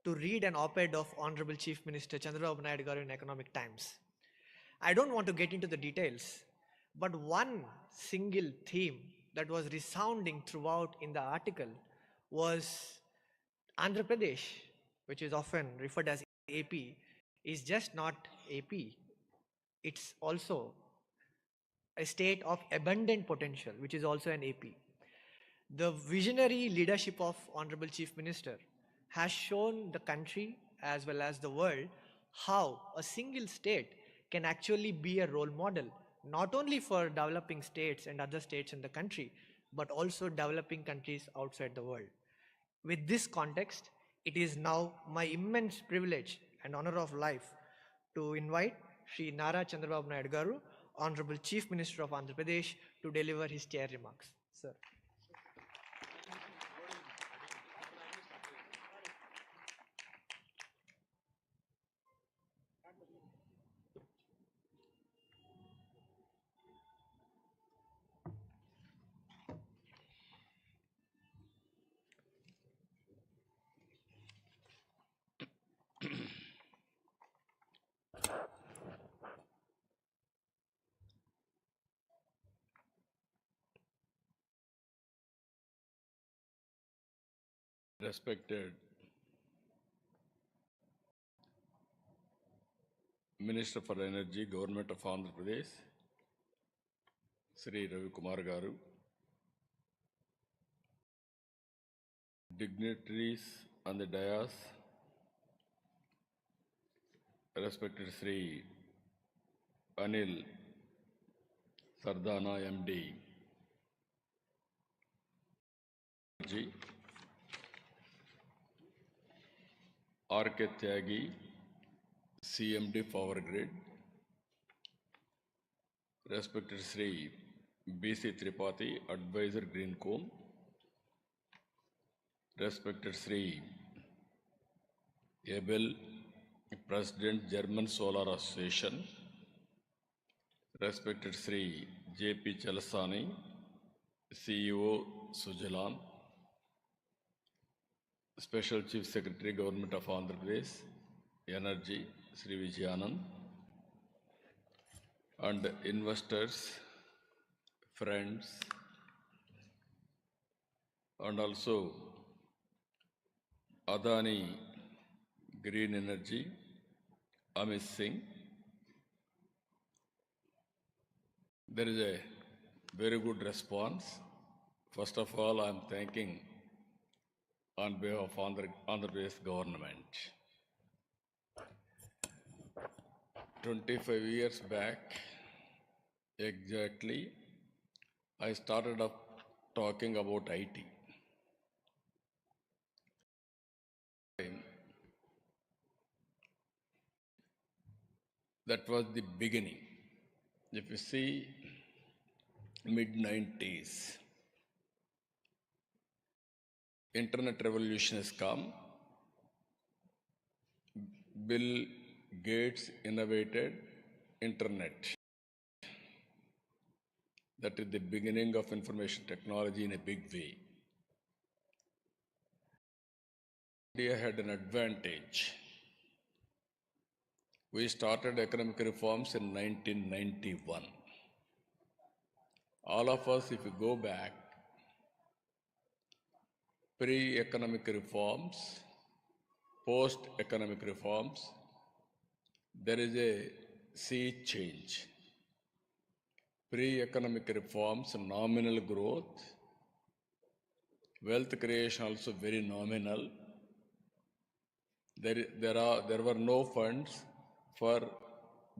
to read an op-ed of Honorable Chief Minister Chandrababu Naidu garu in Economic Times. I don't want to get into the details, but one single theme that was resounding throughout in the article was Andhra Pradesh, which is often referred as AP, is just not AP. It's also a state of abundant potential, which is also an AP. The visionary leadership of Honorable Chief Minister has shown the country as well as the world how a single state can actually be a role model, not only for developing states and other states in the country, but also developing countries outside the world. With this context, it is now my immense privilege and honor of life to invite Sri Nara Chandrababu Naidu garu, Honorable Chief Minister of Andhra Pradesh, to deliver his chair remarks. Sir. Respected Minister for Energy, Government of Andhra Pradesh, Sri Ravi Kumar Garu, dignitaries on the dais, respected Sri Anil Sardana MD, G. R.K. Tyagi, CMD Power Grid, respected Sri B.C. Tripathi, Advisor Greencomb, respected Sri Abel, President German Solar Association, respected Sri J.P. Chalasani, CEO Sujalan, Special Chief Secretary Government of Andhra Pradesh, Energy, Sri Vijayanand, and investors, friends, and also Adani Green Energy, Singh. There is a very good response. First of all, I am thanking on behalf of Andhra Pradesh government. 25 years back, exactly, I started up talking about IT. That was the beginning. If you see, mid-90s, internet revolution has come. Bill Gates innovated internet. That is the beginning of information technology in a big way. India had an advantage. We started economic reforms in 1991. All of us, if you go back, pre-economic reforms, post-economic reforms, there is a sea change. Pre-economic reforms, nominal growth, wealth creation also very nominal. There were no funds for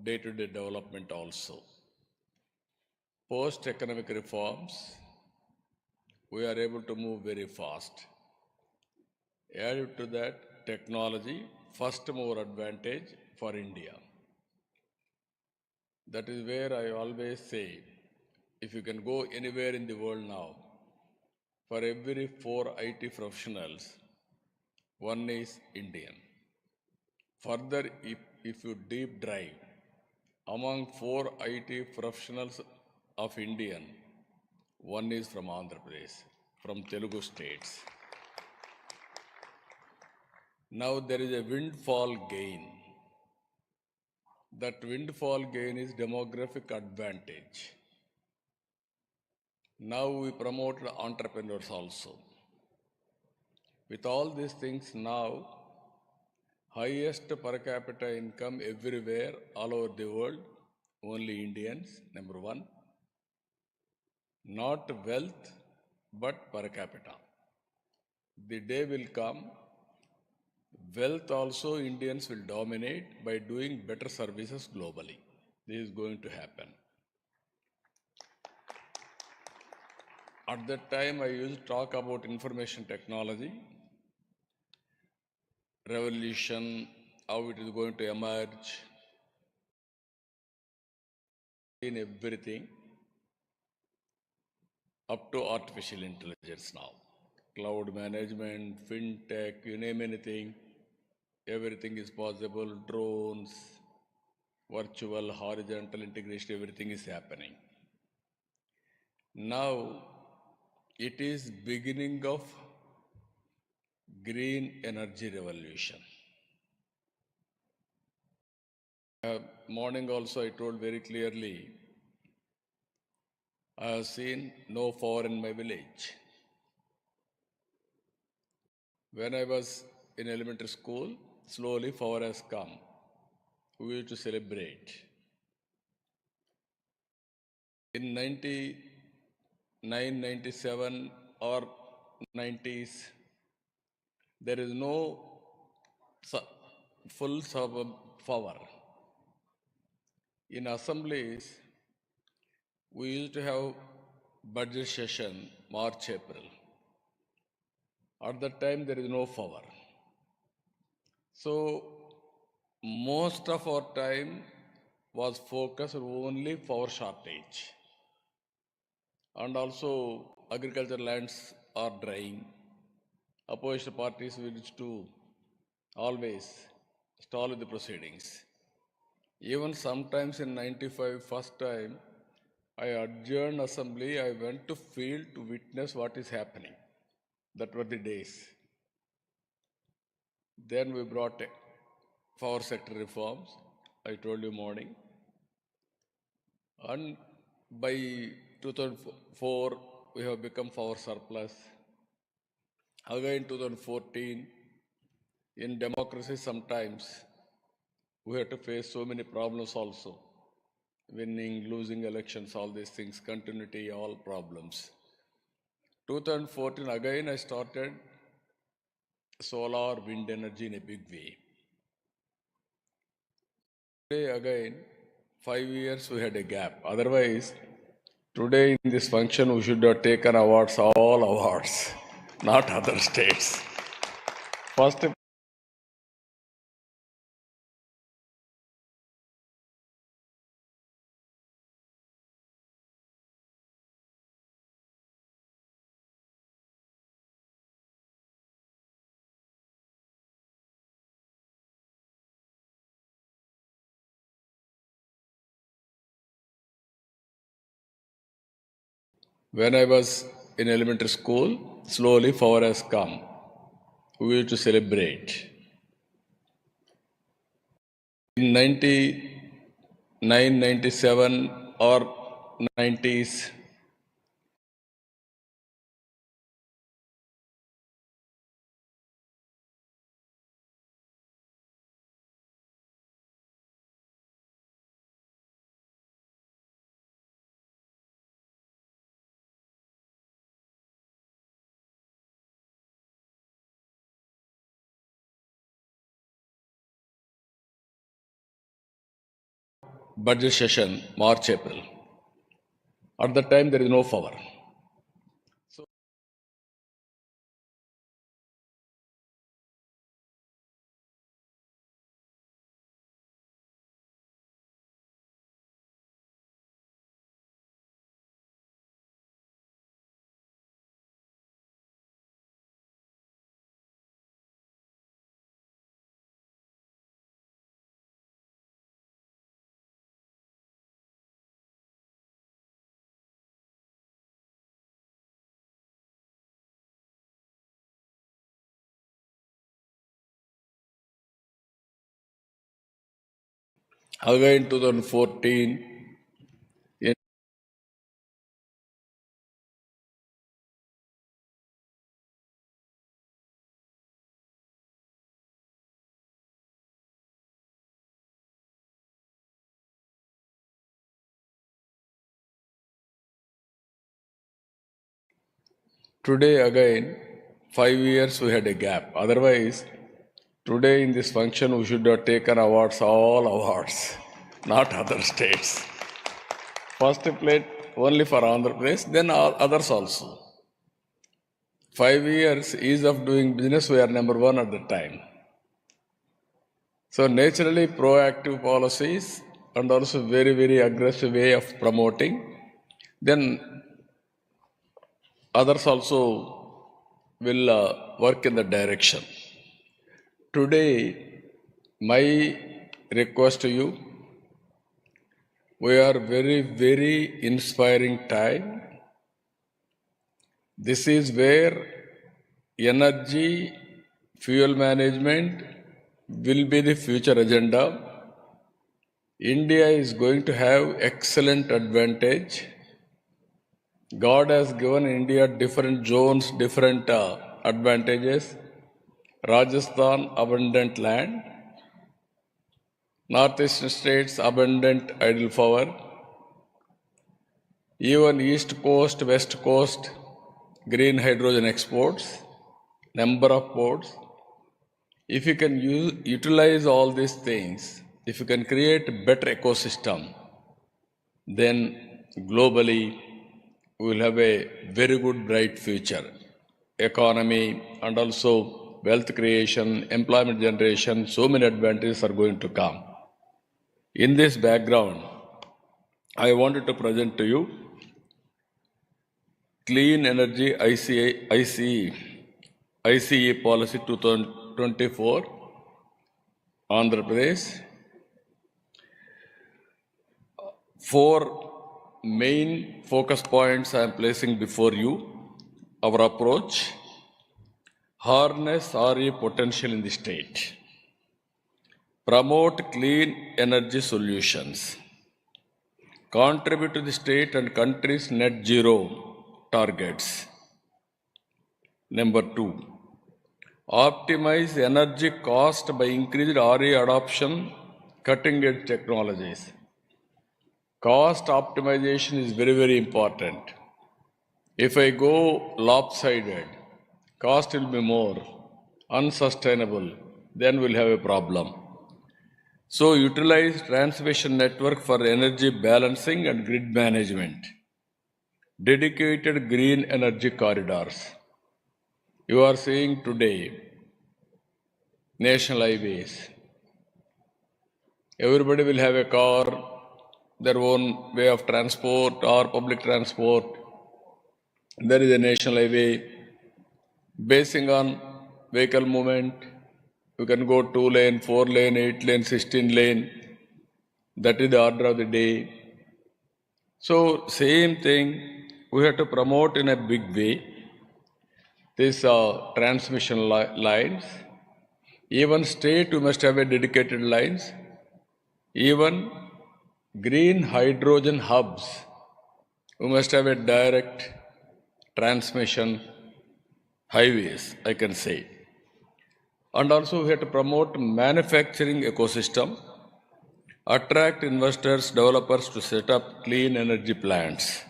day-to-day development also. Post-economic reforms, we are able to move very fast. Added to that, technology, first mover advantage for India. That is where I always say, if you can go anywhere in the world now, for every 4 IT professionals, one is Indian. Further, if you deep dive, among 4 IT professionals of Indian, one is from Andhra Pradesh, from Telugu states. Now there is a windfall gain. That windfall gain is demographic advantage. Now we promote the entrepreneurs also. With all these things now, highest per capita income everywhere, all over the world, only Indians, number one. Not wealth, but per capita. The day will come, wealth also Indians will dominate by doing better services globally. This is going to happen. At that time, I used to talk about information technology, revolution, how it is going to emerge in everything, up to artificial intelligence now. Cloud management, fintech, you name anything, everything is possible, drones, virtual, horizontal integration, everything is happening. Now, it is beginning of green energy revolution. Morning also I told very clearly, I have seen no fire in my village. When I was in elementary school, slowly fire has come. We used to celebrate. In 99, 97 or 90s, there is no full power. In assemblies, we used to have budget session March, April. At that time, there is no power. So, most of our time was focused only power shortage. And also, agricultural lands are drying. Opposition parties wish to always stall the proceedings. Even sometimes in 95, first time, I adjourned assembly, I went to field to witness what is happening. That were the days. Then we brought power sector reforms, I told you morning. And by 2004, we have become power surplus. Again, 2014, in democracy sometimes we have to face so many problems also. Winning, losing elections, all these things, continuity, all problems. 2014, again I started solar, wind energy in a big way. Today again, 5 years we had a gap. Otherwise, today in this function we should have taken awards, all awards, not other states. First when I was in elementary school, slowly power has come. We used to celebrate. In 99, 97 or 90s, budget session, March, April. At that time, there is no power. Again, 2014, in today again, 5 years we had a gap. Otherwise, today in this function we should have taken awards, all awards, not other states. First plate only for Andhra Pradesh, then all others also. 5 years ease of doing business, we are number one at the time. So naturally proactive policies and also very, very aggressive way of promoting, then others also will work in the direction. Today, my request to you, we are very, very inspiring time. This is where energy, fuel management will be the future agenda. India is going to have excellent advantage. God has given India different zones, different advantages. Rajasthan, abundant land. Northeastern states, abundant idle power. Even East Coast, West Coast, green hydrogen exports, number of ports. If you can utilize all these things, if you can create a better ecosystem, then globally we will have a very good, bright future. Economy and also wealth creation, employment generation, so many advantages are going to come. In this background, I wanted to present to you Clean Energy ICE Policy 2024, Andhra Pradesh. 4 main focus points I am placing before you. Our approach: harness RE potential in the state, promote clean energy solutions, contribute to the state and country's net zero targets. Number 2, optimize energy cost by increased RE adoption, cutting edge technologies. Cost optimization is very, very important. If I go lopsided, cost will be more, unsustainable, then we'll have a problem. So utilize transmission network for energy balancing and grid management. Dedicated green energy corridors. You are seeing today national highways. Everybody will have a car, their own way of transport or public transport. There is a national highway. Basing on vehicle movement, you can go 2 lane, 4 lane, 8 lane, 16 lane. That is the order of the day. So same thing, we have to promote in a big way these transmission lines. Even state, we must have a dedicated lines. Even green hydrogen hubs, we must have a direct transmission highways, I can say. And also we have to promote manufacturing ecosystem, attract investors, developers to set up clean energy plants.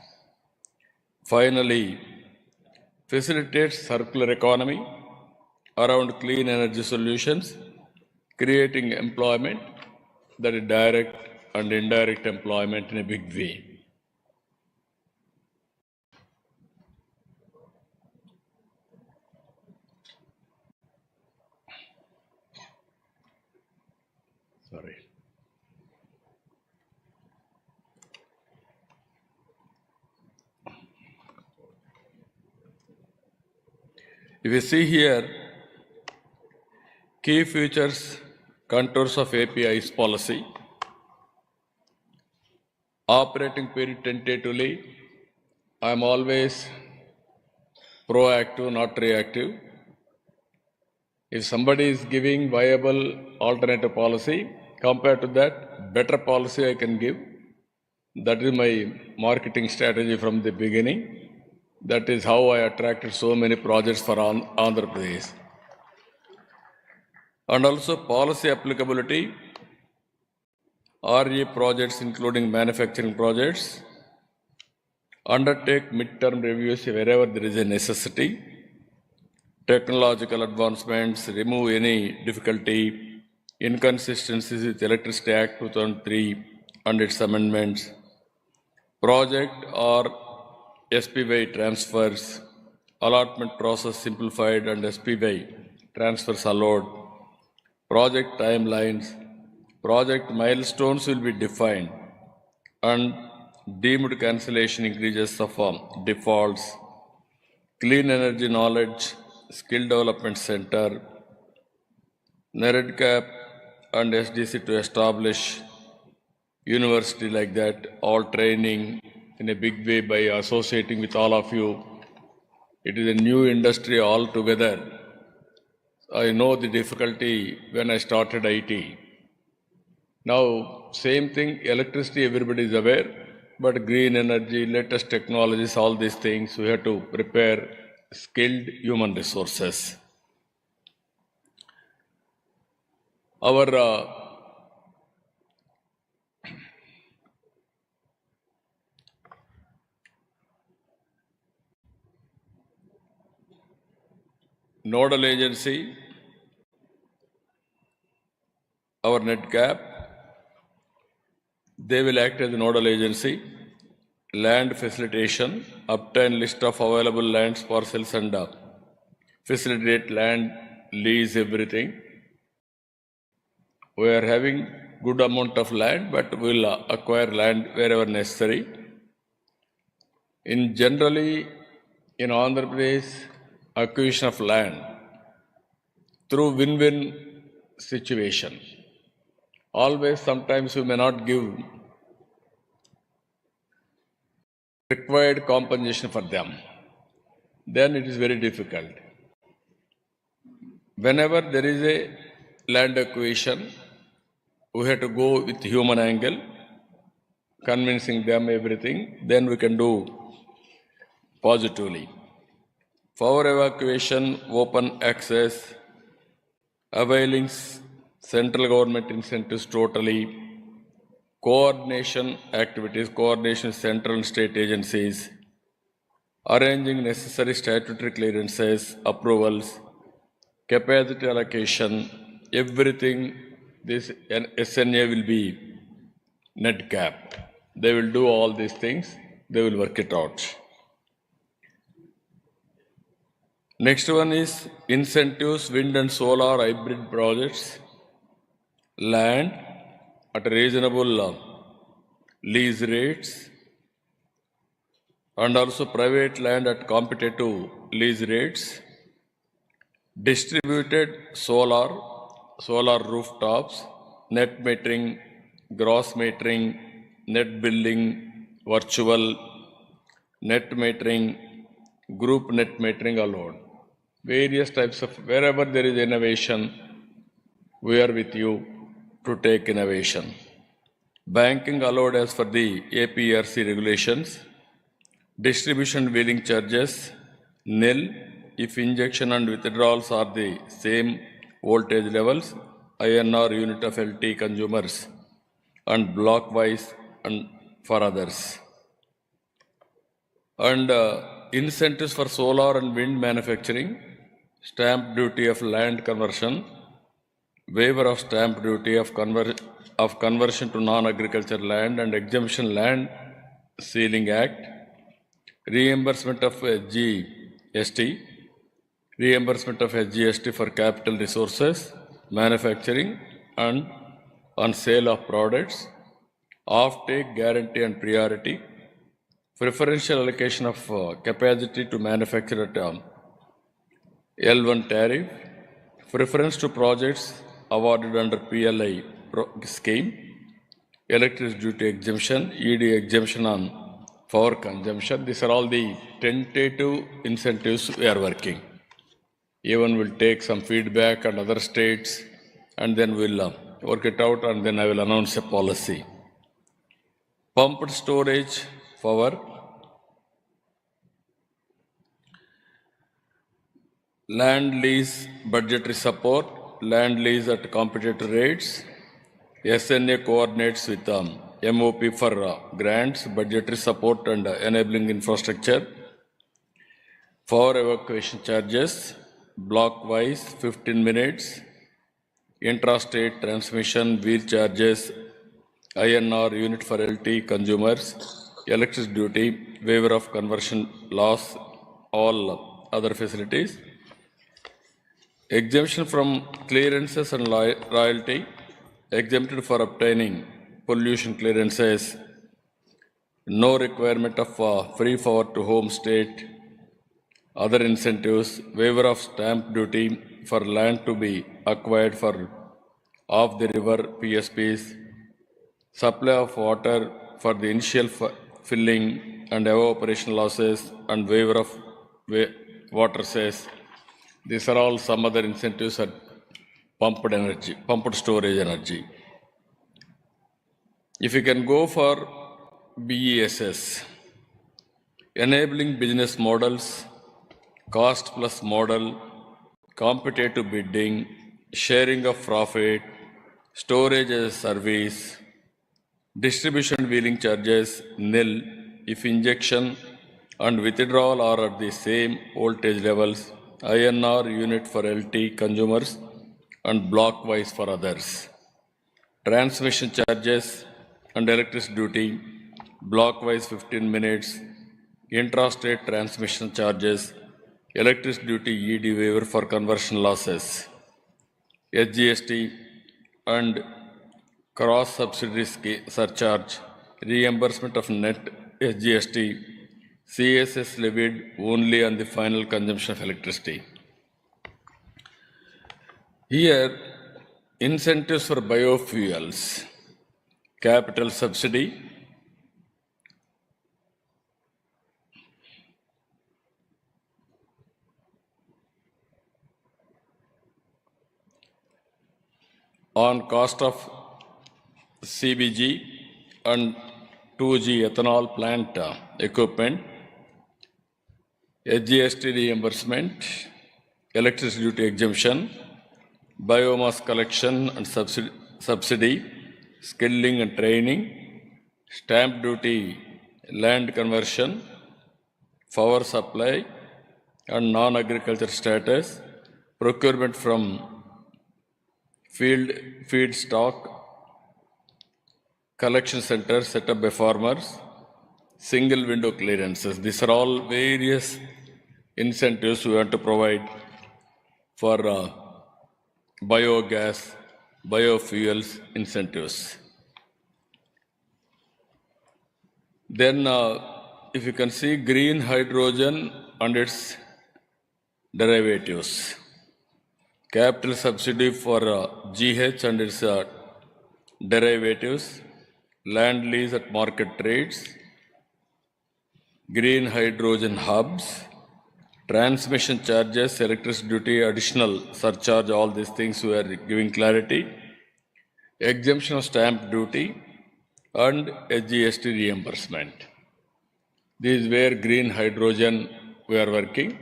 Finally, facilitate circular economy around clean energy solutions, creating employment, that is direct and indirect employment in a big way. Sorry. If you see here, key features, contours of API's policy, operating period tentatively, I am always proactive, not reactive. If somebody is giving viable alternative policy, compared to that, better policy I can give. That is my marketing strategy from the beginning. That is how I attracted so many projects for Andhra Pradesh. And also policy applicability, RE projects including manufacturing projects, undertake midterm reviews wherever there is a necessity, technological advancements, remove any difficulty, inconsistencies with Electricity Act 2003 and its amendments, project or SPY transfers, allotment process simplified and SPY transfers allowed, project timelines, project milestones will be defined, and deemed cancellation increases of defaults, clean energy knowledge, skill development center, NEREDCAP and SDC to establish university like that, all training in a big way by associating with all of you. It is a new industry altogether. I know the difficulty when I started IT. Now, same thing, electricity, everybody is aware, but green energy, latest technologies, all these things, we have to prepare skilled human resources. Our nodal agency, our NEDCAP, they will act as a nodal agency. Land facilitation, obtain list of available lands, parcels and facilitate land, lease, everything. We are having good amount of land, but we will acquire land wherever necessary. In generally, in Andhra Pradesh, acquisition of land through win-win situation. Always, sometimes we may not give required compensation for them. Then it is very difficult. Whenever there is a land acquisition, we have to go with human angle, convincing them everything, then we can do positively. Power evacuation, open access, availing central government incentives totally, coordination activities, coordination central and state agencies, arranging necessary statutory clearances, approvals, capacity allocation, everything, this SNA will be NEDCAP. They will do all these things, they will work it out. Next one is incentives, wind and solar hybrid projects, land at reasonable lease rates, and also private land at competitive lease rates, distributed solar rooftops, net metering, gross metering, net billing, virtual, net metering, group net metering allowed. Various types of, wherever there is innovation, we are with you to take innovation. Banking allowed as per the APRC regulations. Distribution wheeling charges, nil if injection and withdrawals are the same voltage levels, INR unit of LT consumers, and block wise and for others. And incentives for solar and wind manufacturing, stamp duty of land conversion, waiver of stamp duty of conversion to non-agricultural land and exemption land ceiling act, reimbursement of SGST, reimbursement of SGST for capital resources, manufacturing and on sale of products, off-take guarantee and priority, preferential allocation of capacity to manufacture at L1 tariff, preference to projects awarded under PLI scheme, electricity duty exemption, ED exemption on power consumption. These are all the tentative incentives we are working. Even we'll take some feedback on other states and then we'll work it out, and then I will announce a policy. Pumped storage power, land lease budgetary support, land lease at competitive rates. SNA coordinates with MOP for grants, budgetary support and enabling infrastructure. For evacuation charges, block-wise 15 minutes. Intrastate transmission wheel charges, INR unit for LT consumers, electricity duty, waiver of conversion loss, all other facilities. Exemption from clearances and royalty, exempted for obtaining pollution clearances, no requirement of free forward to home state, other incentives, waiver of stamp duty for land to be acquired for off the river PSPs, supply of water for the initial filling and evaporation losses, and waiver of water cess. These are all some other incentives at pumped energy, pumped storage energy. If you can go for BESS, enabling business models, cost plus model, competitive bidding, sharing of profit, storage as a service, distribution wheeling charges nil if injection and withdrawal are at the same voltage levels, INR unit for LT consumers and block wise for others. Transmission charges and electricity duty, block wise 15 minutes, intrastate transmission charges, electricity duty ED waiver for conversion losses, SGST and cross subsidy surcharge, reimbursement of net SGST, CSS levied only on the final consumption of electricity. Here, incentives for biofuels, capital subsidy, on cost of CBG and 2G ethanol plant equipment, SGST reimbursement, electricity duty exemption, biomass collection and subsidy, skilling and training, stamp duty, land conversion, power supply and non-agriculture status, procurement from feed stock, collection centers set up by farmers, single window clearances. These are all various incentives we want to provide for biogas, biofuels incentives. Then if you can see green hydrogen and its derivatives, capital subsidy for GH and its derivatives, land lease at market rates, green hydrogen hubs, transmission charges, electricity duty, additional surcharge, all these things we are giving clarity, exemption of stamp duty and SGST reimbursement. This is where green hydrogen we are working.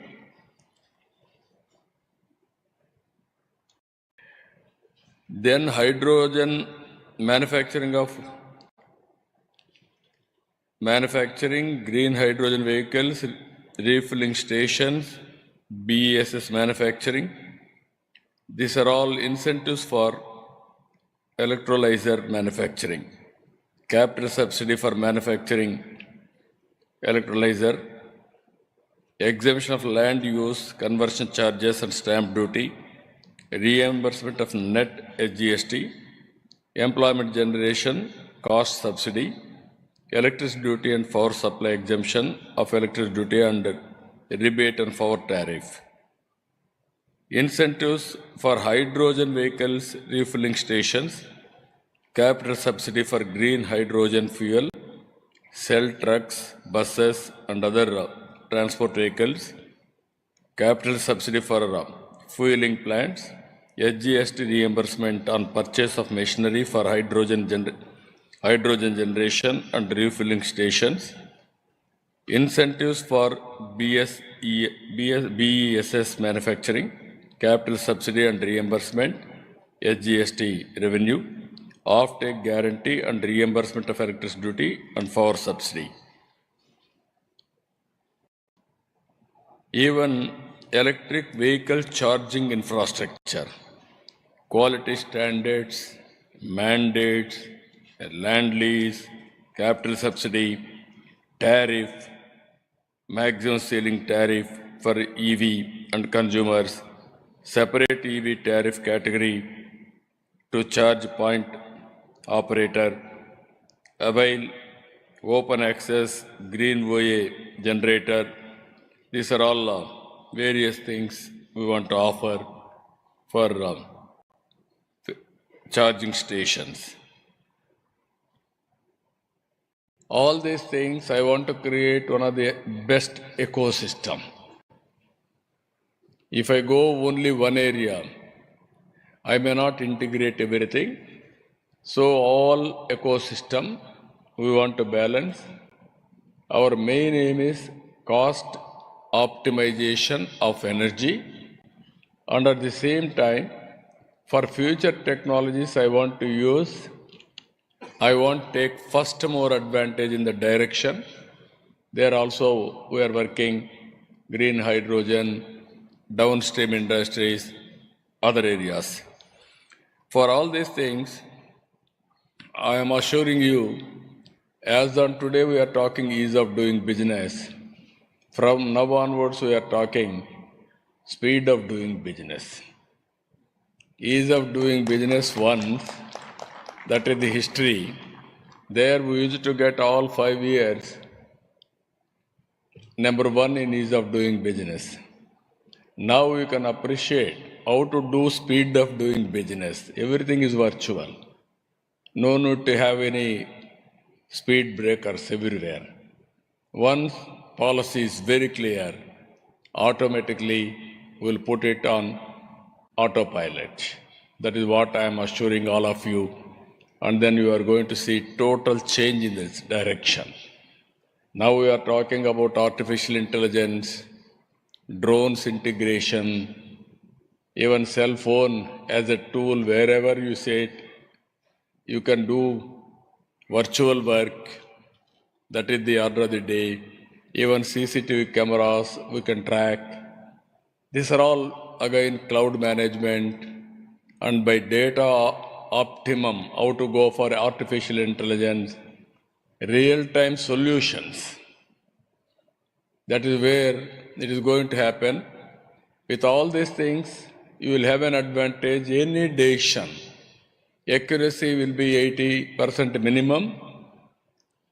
Then hydrogen manufacturing green hydrogen vehicles, refilling stations, BESS manufacturing. These are all incentives for electrolyzer manufacturing. Capital subsidy for manufacturing electrolyzer, exemption of land use, conversion charges and stamp duty, reimbursement of net SGST, employment generation, cost subsidy, electricity duty and power supply exemption of electricity duty and rebate and power tariff. Incentives for hydrogen vehicles, refilling stations, capital subsidy for green hydrogen fuel, cell trucks, buses and other transport vehicles, capital subsidy for fueling plants, SGST reimbursement on purchase of machinery for hydrogen generation and refilling stations, incentives for BESS manufacturing, capital subsidy and reimbursement, SGST revenue, off-take guarantee and reimbursement of electricity duty and power subsidy. Even electric vehicle charging infrastructure, quality standards, mandates, land lease, capital subsidy, tariff, maximum ceiling tariff for EV and consumers, separate EV tariff category to charge point operator, avail open access green OA generator. These are all various things we want to offer for charging stations. All these things, I want to create one of the best ecosystem. If I go only one area, I may not integrate everything. So all ecosystem we want to balance. Our main aim is cost optimization of energy, and at the same time, for future technologies I want to take first more advantage in the direction. There also we are working green hydrogen, downstream industries, other areas. For all these things, I am assuring you, as on today we are talking ease of doing business. From now onwards we are talking speed of doing business. Ease of doing business once, that is the history. There we used to get all 5 years number one in ease of doing business. Now you can appreciate how to do speed of doing business. Everything is virtual. No need to have any speed breakers everywhere. Once policy is very clear, automatically we'll put it on autopilot. That is what I am assuring all of you. And then you are going to see total change in this direction. Now we are talking about artificial intelligence, drones integration, even cell phone as a tool. Wherever you sit, you can do virtual work. That is the order of the day. Even CCTV cameras we can track. These are all again cloud management, and by data optimum, how to go for artificial intelligence, real-time solutions. That is where it is going to happen. With all these things, you will have an advantage. Any decision, accuracy will be 80% minimum.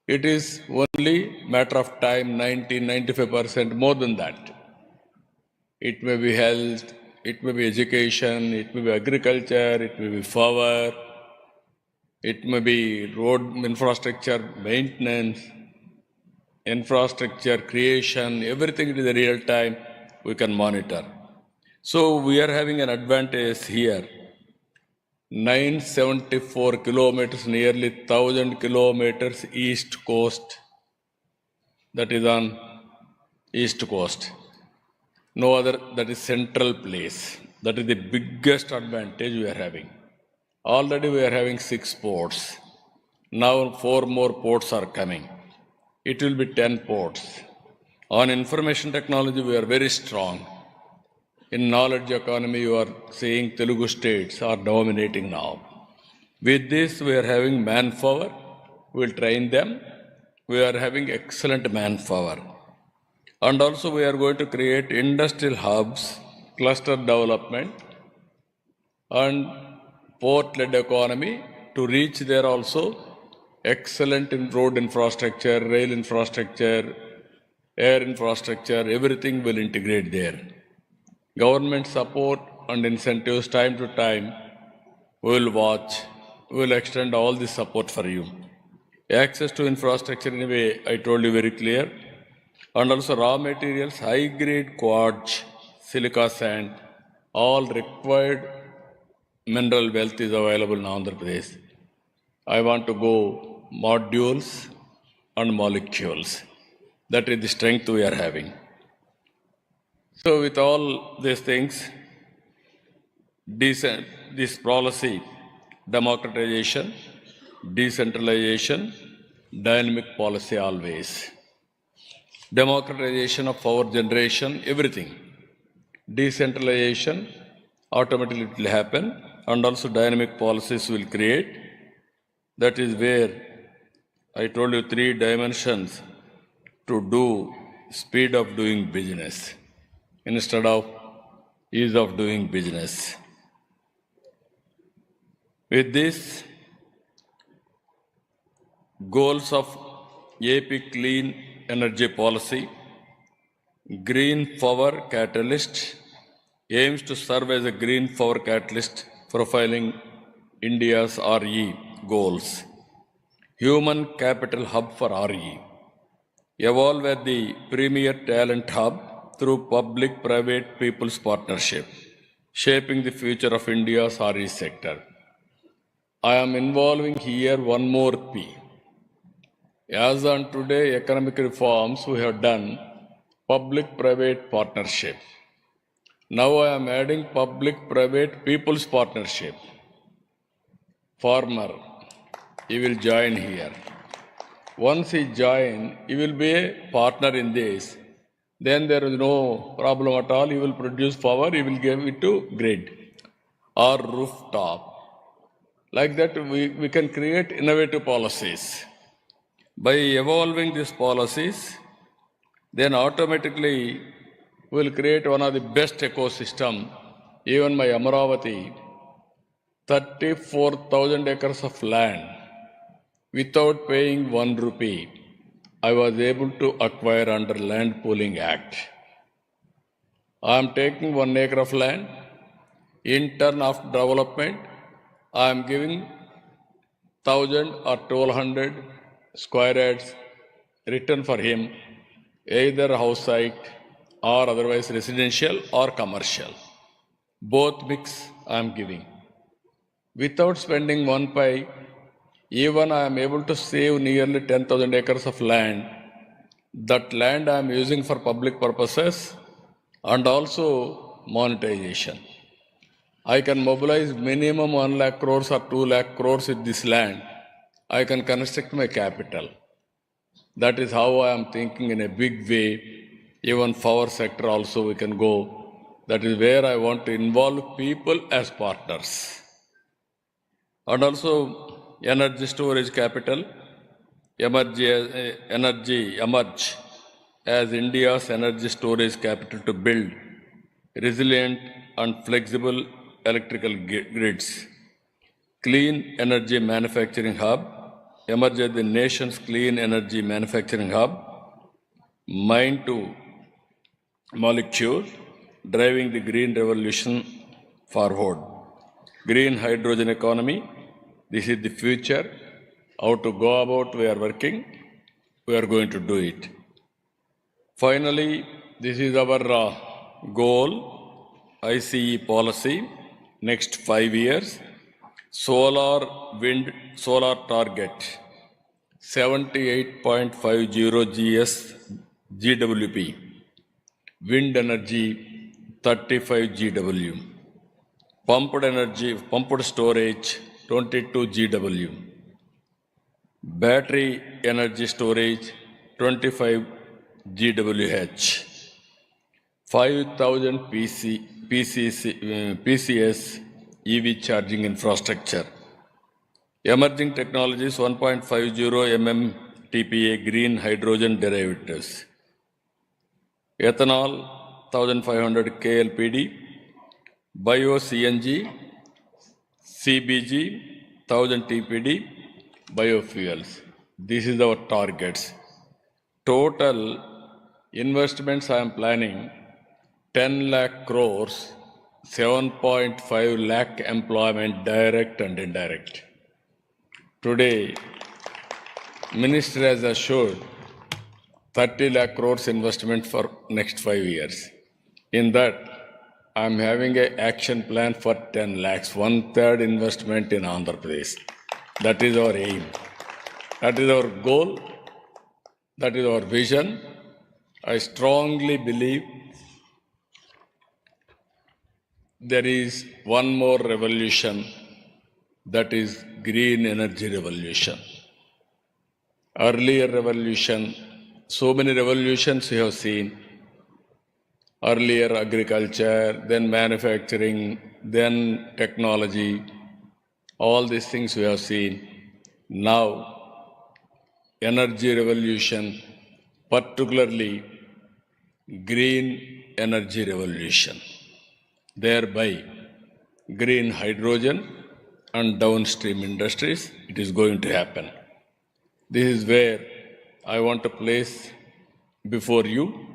It is only matter of time, 90-95% more than that. It may be health, it may be education, it may be agriculture, it may be power, it may be road infrastructure maintenance, infrastructure creation, everything is in real time we can monitor. So we are having an advantage here. 974 kilometers, nearly 1,000 kilometers east coast, that is on east coast. No other, that is central place. That is the biggest advantage we are having. Already we are having 6 ports. Now 4 more ports are coming. It will be 10 ports. On information technology we are very strong. In knowledge economy you are seeing Telugu states are dominating now. With this we are having manpower. We will train them. We are having excellent manpower. And also we are going to create industrial hubs, cluster development, and port-led economy to reach there also. Excellent in road infrastructure, rail infrastructure, air infrastructure, everything will integrate there. Government support and incentives time to time, we will watch, we will extend all this support for you. Access to infrastructure anyway, I told you very clear. And also raw materials, high grade quartz, silica sand, all required mineral wealth is available in Andhra Pradesh. I want to go modules and molecules. That is the strength we are having. So with all these things, this policy, democratization, decentralization, dynamic policy always. Democratization of our generation, everything. Decentralization, automatically it will happen, and also dynamic policies will create. That is where I told you 3 dimensions to do speed of doing business instead of ease of doing business. With this, goals of AP Clean Energy Policy, Green Power Catalyst aims to serve as a green power catalyst profiling India's RE goals. Human Capital Hub for RE. Evolve as the premier talent hub through public-private people's partnership, shaping the future of India's RE sector. I am involving here one more P. As on today, economic reforms we have done public-private partnership. Now I am adding public-private people's partnership. Farmer, he will join here. Once he join, he will be a partner in this. Then there is no problem at all. He will produce power, he will give it to grid or rooftop. Like that, we can create innovative policies. By evolving these policies, then automatically we will create one of the best ecosystem. Even my Amaravati, 34,000 acres of land, without paying 1 rupee, I was able to acquire under Land Pooling Act. I am taking 1 acre of land. In turn of development, I am giving 1,000 or 1,200 square yards return for him, either house site or otherwise residential or commercial. Both mix I am giving. Without spending 1 pi, even I am able to save nearly 10,000 acres of land. That land I am using for public purposes and also monetization. I can mobilize minimum 1 lakh crores or 2 lakh crores with this land. I can construct my capital. That is how I am thinking in a big way. Even power sector also we can go. That is where I want to involve people as partners. And also energy storage capital, energy emerge as India's energy storage capital to build resilient and flexible electrical grids. Clean energy manufacturing hub, emerge as the nation's clean energy manufacturing hub, mine to molecule, driving the green revolution forward. Green hydrogen economy, this is the future. How to go about we are working, we are going to do it. Finally, this is our goal, ICE policy, next 5 years. Solar, wind, solar target, 78.50 GS GWP. Wind energy, 35 GW. Pumped energy, pumped storage, 22 GW. Battery energy storage, 25 GWH. 5,000 PCS EV charging infrastructure. Emerging technologies, 1.50 TPA green hydrogen derivatives. Ethanol, 1,500 KLPD. Bio CNG, CBG, 1,000 TPD. Biofuels. This is our targets. Total investments I am planning 10 lakh crores, 7.5 lakh employment direct and indirect. Today, Minister has assured 30 lakh crores investment for next 5 years. In that, I'm having an action plan for 10 lakhs, one-third investment in Andhra Pradesh. That is our aim. That is our goal. That is our vision. I strongly believe there is one more revolution, that is green energy revolution. Earlier revolution, so many revolutions we have seen. Earlier agriculture, then manufacturing, then technology, all these things we have seen. Now, energy revolution, particularly green energy revolution. Thereby, green hydrogen and downstream industries, it is going to happen. This is where I want to place before you,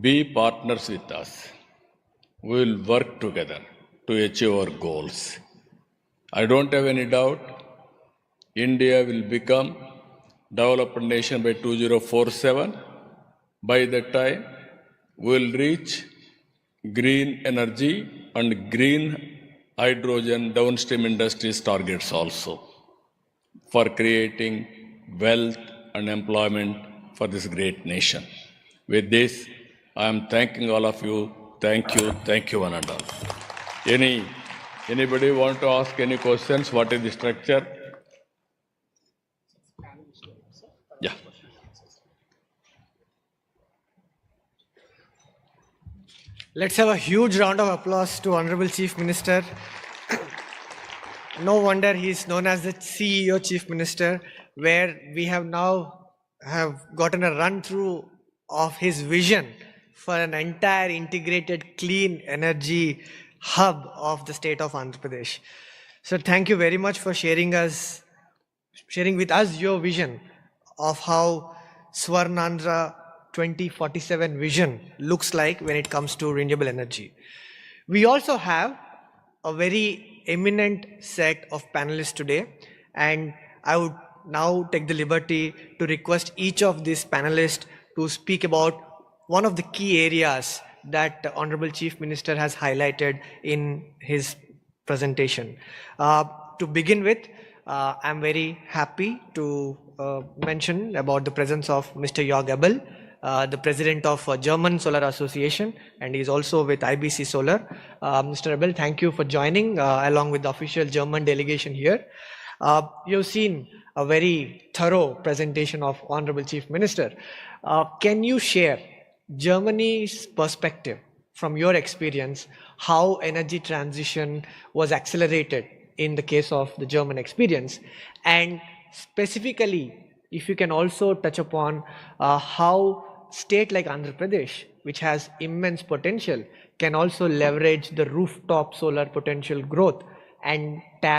be partners with us. We will work together to achieve our goals. I don't have any doubt India will become developed nation by 2047. By that time, we will reach green energy and green hydrogen downstream industries targets also for creating wealth and employment for this great nation. With this, I am thanking all of you. Thank you one and all. Anybody want to ask any questions? What is the structure? Yeah. Let's have a huge round of applause to Honorable Chief Minister. No wonder he is known as the CEO Chief Minister, where we have now gotten a run through of his vision for an entire integrated clean energy hub of the state of Andhra Pradesh. So thank you very much for sharing with us your vision of how Swarnandhra 2047 vision looks like when it comes to renewable energy. We also have a very eminent set of panelists today, and I would now take the liberty to request each of these panelists to speak about one of the key areas that the Honorable Chief Minister has highlighted in his presentation. To begin with, I'm very happy to mention about the presence of Mr. Jörg Abel, the president of German Solar Association, and he is also with IBC Solar. Mr. Abel, thank you for joining along with the official German delegation here. You've seen a very thorough presentation of Honorable Chief Minister. Can you share Germany's perspective from your experience, how energy transition was accelerated in the case of the German experience, and specifically if you can also touch upon how state like Andhra Pradesh, which has immense potential, can also leverage the rooftop solar potential growth and tap